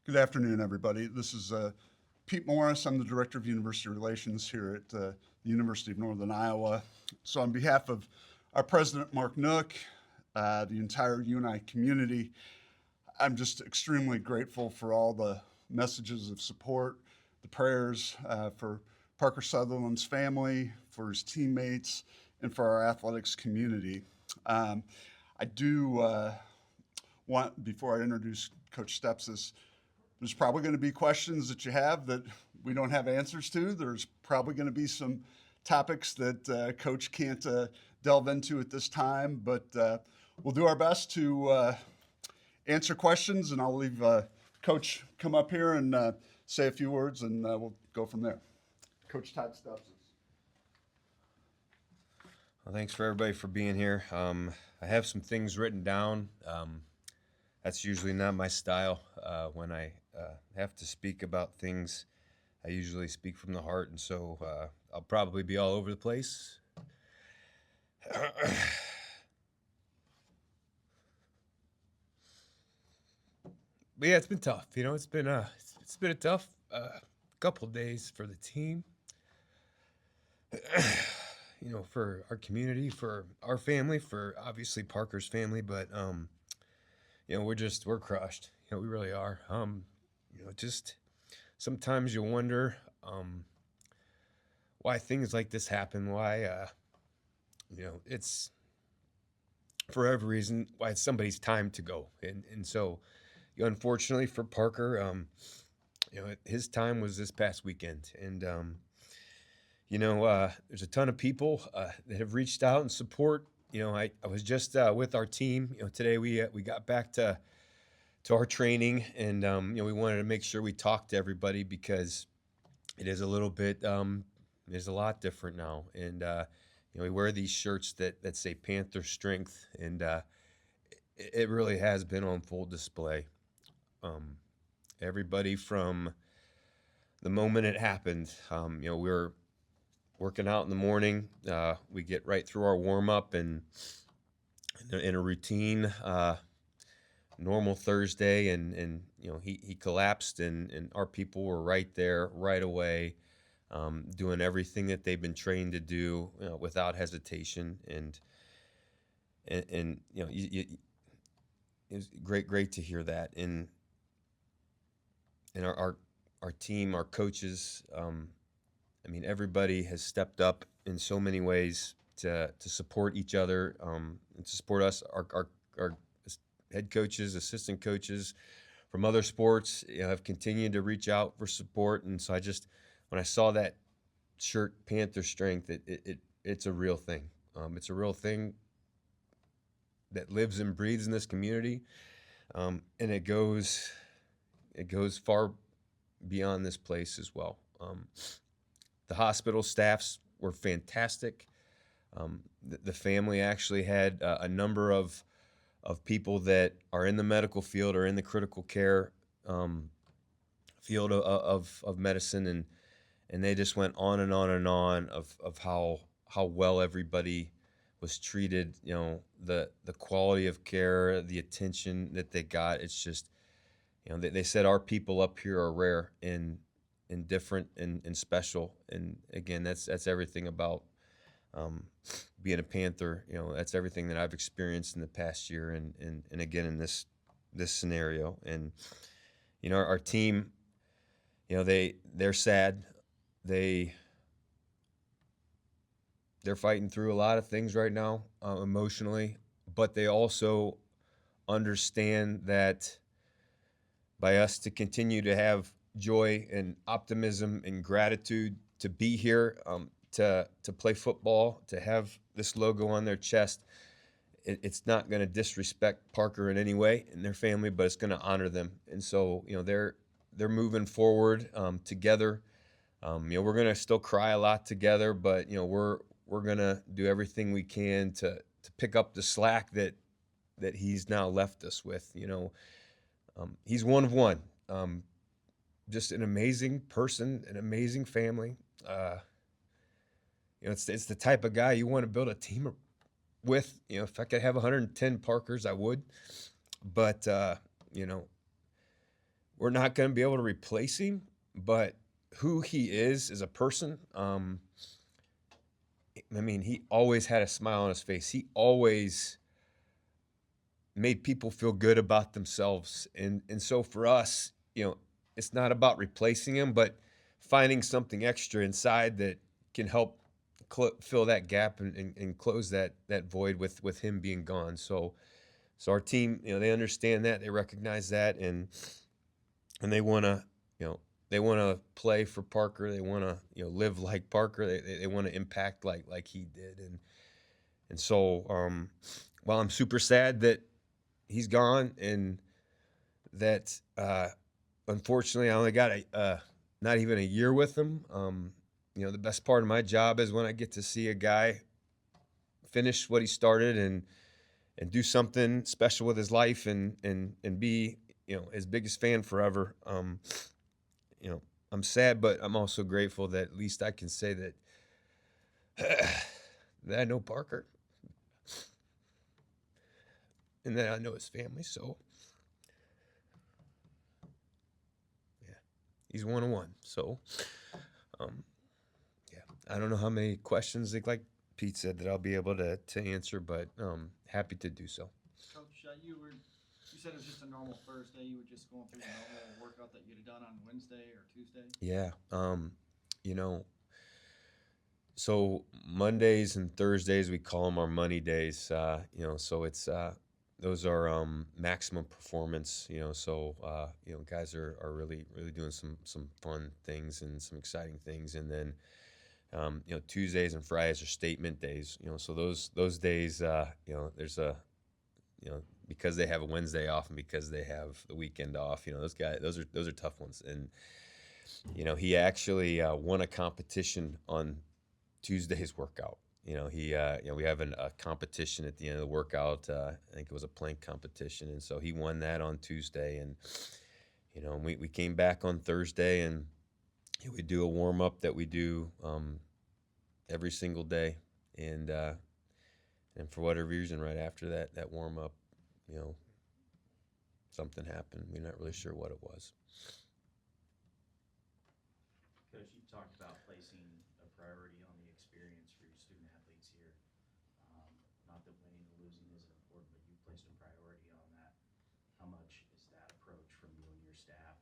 Good afternoon, everybody. This is Pete Morris. I'm the Director of University Relations here at the University of Northern Iowa. So on behalf of our President, Mark Nook, the entire UNI community, I'm just extremely grateful for all the messages of support, the prayers for Parker Sutherland's family, for his teammates, and for our athletics community. I do want, before I introduce Coach Stepsis, there's probably going to be questions that you have that we don't have answers to. There's probably going to be some topics that Coach can't delve into at this time, but we'll do our best to answer questions, and I'll leave Coach come up here and say a few words, and we'll go from there. Coach Todd Stepsis. Well, thanks for everybody for being here. I have some things written down. That's usually not my style. When I have to speak about things, I usually speak from the heart, and so I'll probably be all over the place. But yeah, it's been tough. It's been a tough couple days for the team. For our community, for our family, for obviously Parker's family, but we're crushed. We really are. Just sometimes you wonder why things like this happen. Why, it's for every reason why it's somebody's time to go, and so, unfortunately for Parker, his time was this past weekend, and there's a ton of people that have reached out and support. I was just with our team. Today we got back to our training, and we wanted to make sure we talked to everybody because it is a little bit, there's a lot different now, and we wear these shirts that say Panther Strength, and it really has been on full display. Everybody from the moment it happened, we were working out in the morning. We get right through our warm up and in a routine, normal Thursday, and he collapsed, and our people were right there right away, doing everything that they've been trained to do, without hesitation, and it was great to hear that, and our team, our coaches. Everybody has stepped up in so many ways to support each other, and to support us. Our head coaches, assistant coaches from other sports, have continued to reach out for support. And so when I saw that shirt, Panther Strength, it's a real thing. It's a real thing that lives and breathes in this community, and it goes far beyond this place as well. The hospital staffs were fantastic. The family actually had a number of people that are in the medical field or in the critical care field of medicine, and they just went on and on and on of how well everybody was treated. The quality of care, the attention that they got. It's just, they said our people up here are rare and different and special, and again, that's everything about being a Panther. That's everything that I've experienced in the past year, and again in this scenario. And our team, they're sad. They're fighting through a lot of things right now, emotionally, but they also understand that by us to continue to have joy and optimism and gratitude to be here, to play football, to have this logo on their chest, it's not going to disrespect Parker in any way and their family, but it's going to honor them. And so, they're moving forward together. We're going to still cry a lot together, but we're going to do everything we can to pick up the slack that he's now left us with. He's one of one. Just an amazing person, an amazing family. It's the type of guy you want to build a team with. If I could have 110 Parkers, I would. But we're we're not going to be able to replace him, but who he is as a person, I mean, he always had a smile on his face. He always made people feel good about themselves. And so for us, it's not about replacing him, but finding something extra inside that can help fill that gap and close that void with him being gone. So our team, they understand that, they recognize that, and they want to, they want to play for Parker. They want to, live like Parker. They want to impact like he did. And so, while I'm super sad that he's gone and that, unfortunately I only got not even a year with him. The best part of my job is when I get to see a guy finish what he started and do something special with his life and be, his biggest fan forever. I'm sad, but I'm also grateful that at least I can say that that I know Parker and that I know his family. So yeah, he's 101. So yeah, I don't know how many questions like Pete said that I'll be able to answer, but happy to do so. Coach, you said it was just a normal Thursday. You were just going through the normal workout that you'd have done on Wednesday or Tuesday. Yeah. So Mondays and Thursdays, we call them our money days. So it's those are maximum performance. So guys are really doing some fun things and some exciting things. And then Tuesdays and Fridays are statement days. So those days, there's a because they have a Wednesday off and because they have the weekend off. Those are tough ones. And he actually won a competition on Tuesday's workout. We have a competition at the end of the workout. I think it was a plank competition, and so he won that on Tuesday. And we came back on Thursday, and we do a warm up that we do every single day. And for whatever reason, right after that warm up, something happened. We're not really sure what it was. Coach, you talked about placing a priority on the experience for your student athletes here. Not that winning or losing isn't important, but you placed a priority on that. How much is that approach from you and your staff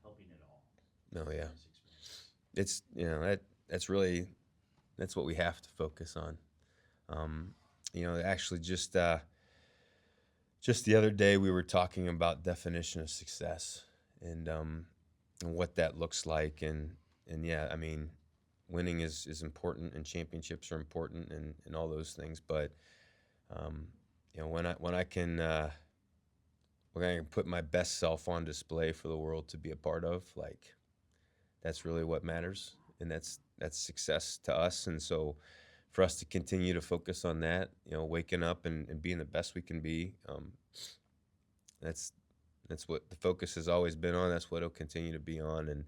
helping it all? No, yeah. This experience? It's that's what we have to focus on. Actually just the other day we were talking about definition of success and what that looks like, and yeah, I mean, winning is important and championships are important and all those things, but when I can put my best self on display for the world to be a part of, like, that's really what matters, and that's success to us. And so for us to continue to focus on that, waking up and being the best we can be, that's what the focus has always been on. That's what it'll continue to be on. And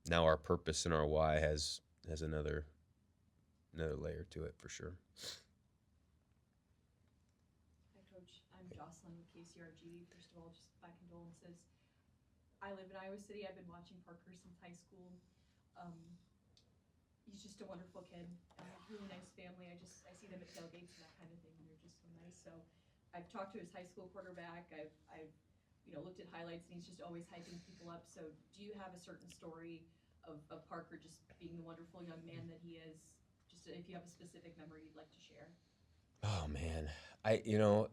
now our purpose and our why has another layer to it for sure. Hi, Coach. I'm Jocelyn with KCRG. First of all, just my condolences. I live in Iowa City. I've been watching Parker since high school. He's just a wonderful kid. Really nice family. I see them at tailgates and that kind of thing, and they're just so nice. So I've talked to his high school quarterback. I've looked at highlights, and he's just always hyping people up. So do you have a certain story of Parker just being the wonderful young man that he is? Just if you have a specific memory you'd like to share. Oh man,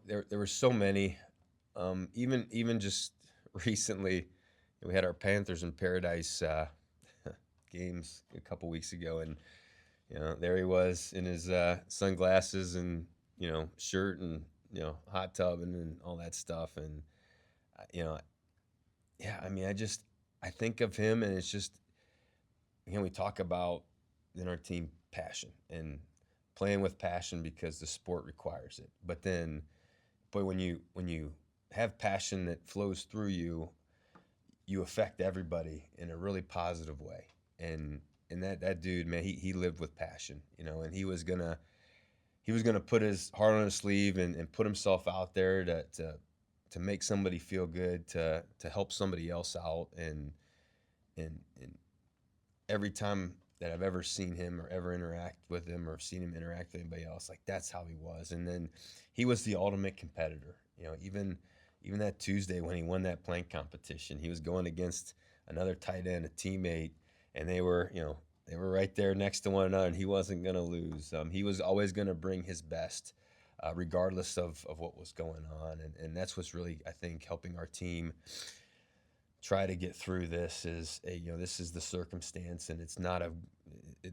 there were so many. Even just recently, we had our Panthers in Paradise games a couple weeks ago, and there he was in his sunglasses and shirt and hot tub and all that stuff. And yeah, I mean, I think of him, and it's just, we talk about in our team passion and playing with passion because the sport requires it. But then, boy, when you have passion that flows through you, you affect everybody in a really positive way. And that dude, man, he lived with passion, and he was gonna put his heart on his sleeve and put himself out there to to make somebody feel good, to help somebody else out, and every time that I've ever seen him or ever interact with him or seen him interact with anybody else, like that's how he was. And then he was the ultimate competitor. You know, even that Tuesday when he won that plank competition, he was going against another tight end, a teammate, and they were right there next to one another, and he wasn't going to lose. He was always going to bring his best, regardless of what was going on. And that's what's really, I think, helping our team try to get through this is, this is the circumstance, and it's not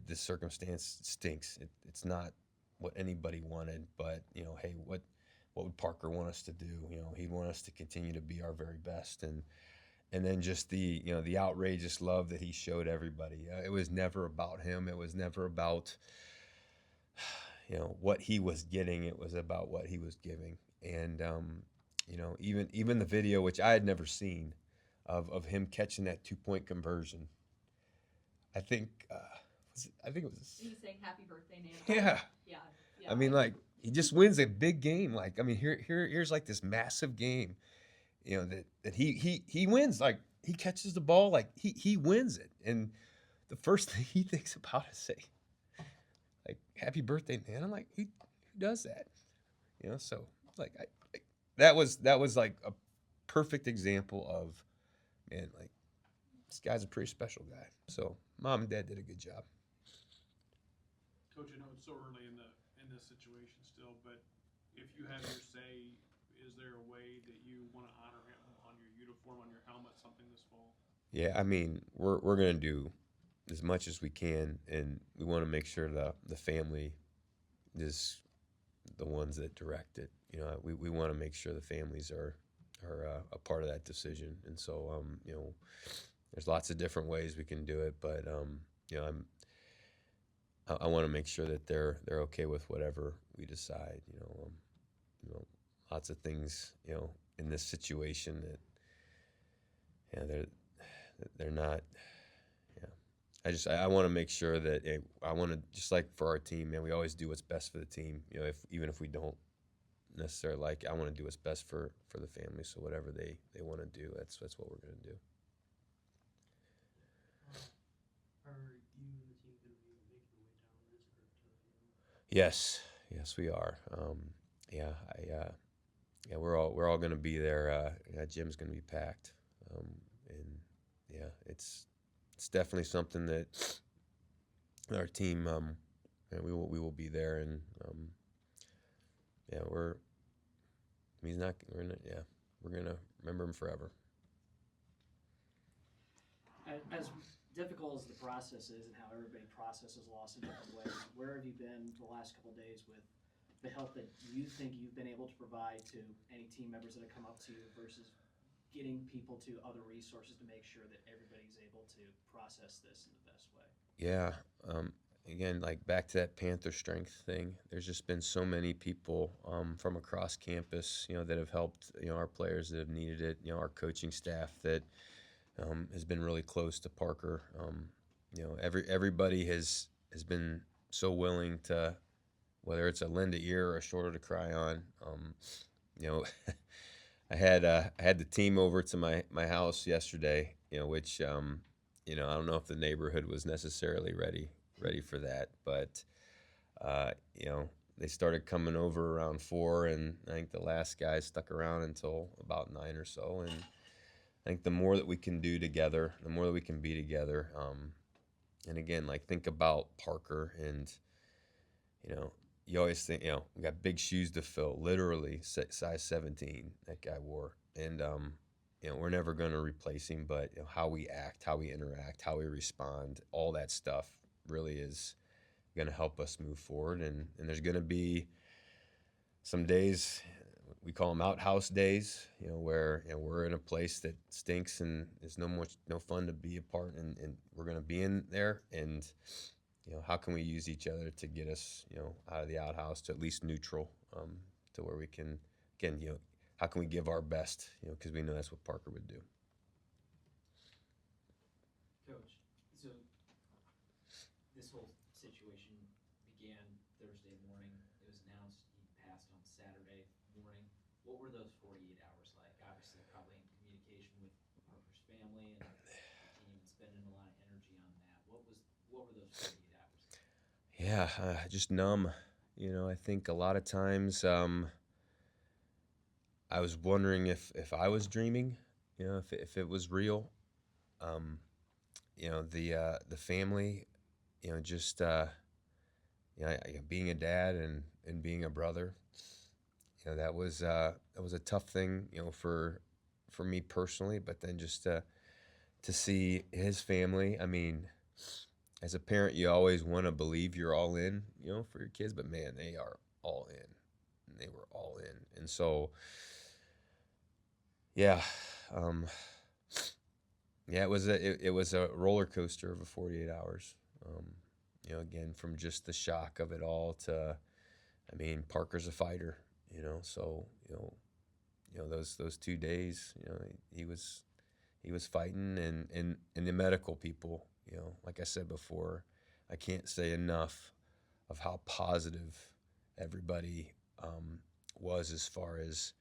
the circumstance stinks. It's not what anybody wanted, but, hey, what would Parker want us to do? He'd want us to continue to be our very best. And then just the outrageous love that he showed everybody. It was never about him. It was never about, what he was getting. It was about what he was giving. And, even the video, which I had never seen, of him catching that 2-point conversion. I think it was. He's saying happy birthday, Nana. Yeah. Yeah. I mean, like, he just wins a big game. Like, I mean, here's like this massive game, that he wins. Like, he catches the ball, like he wins it. And the first thing he thinks about is say, like, happy birthday, man. I'm like, who does that? So like that was like a perfect example of, man, like, this guy's a pretty special guy. So Mom and Dad did a good job. Coach, I know it's so early in this situation still, but if you have your say, is there a way that you want to honor him on your uniform, on your helmet, something this fall? Yeah, I mean, we're gonna do as much as we can, and we want to make sure the family is the ones that direct it. We want to make sure the families are a part of that decision, and so there's lots of different ways we can do it, but I want to make sure that they're okay with whatever we decide. Lots of things in this situation that they're not. I want to make sure that I want to, just like for our team, man, we always do what's best for the team. Even if we don't necessarily like it, I want to do what's best for the family. So whatever they want to do, that's what we're going to do. Are you and the team going to be making the way down this group to Yes, we are. We're all going to be there. Gym's going to be packed, and yeah, it's definitely something that our team, we will be there, and we're gonna remember him forever. As difficult as the process is and how everybody processes loss in different ways, where have you been the last couple of days with the help that you think you've been able to provide to any team members that have come up to you versus getting people to other resources to make sure that everybody's able to process this in the best way? Yeah. Again, like back to that Panther strength thing, there's just been so many people from across campus, that have helped, our players that have needed it, our coaching staff that has been really close to Parker. Everybody has been so willing to, whether it's a lend an ear or a shoulder to cry on. I had the team over to my house yesterday, which I don't know if the neighborhood was necessarily ready for that, but they started coming over around 4, and I think the last guy stuck around until about 9 or so. And I think the more that we can do together, the more that we can be together. And again, like, think about Parker, and you always think, we got big shoes to fill, literally size 17 that guy wore. And, we're never going to replace him, but how we act, how we interact, how we respond, all that stuff really is going to help us move forward. And there's going to be some days, we call them outhouse days, where we're in a place that stinks and it's no fun to be a part, and we're going to be in there. And how can we use each other to get us, out of the outhouse to at least neutral, to where we can, again, how can we give our best, because we know that's what Parker would do. Coach, so this whole situation began Thursday morning. It was announced he passed on Saturday morning. What were those 48 hours like? What were those 48 hours? Yeah, just numb. You know, I think a lot of times I was wondering if I was dreaming, you know, if it was real. Um, you know, the family, you know, just you know, being a dad and being a brother, you know, that was a tough thing, you know, for me personally. But then just to see his family, I mean, as a parent, you always want to believe you're all in, you know, for your kids. But man, they are all in. And they were all in, and so yeah, um, yeah, it was a roller coaster of a 48 hours. Um, you know, again, from just the shock of it all to, I mean, Parker's a fighter, you know, so those 2 days, you know, he was fighting, and the medical people, you know, like I said before, I can't say enough of how positive everybody was as far as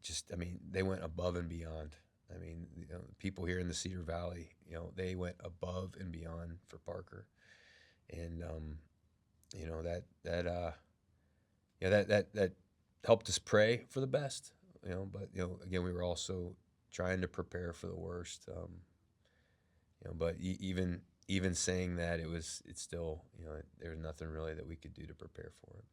just, I mean, they went above and beyond. I mean, you know, people here in the Cedar Valley, you know, they went above and beyond for Parker, and you know that helped us pray for the best, you know. But you know, again, we were also trying to prepare for the worst, you know. But even saying that, it's still, you know, there was nothing really that we could do to prepare for it.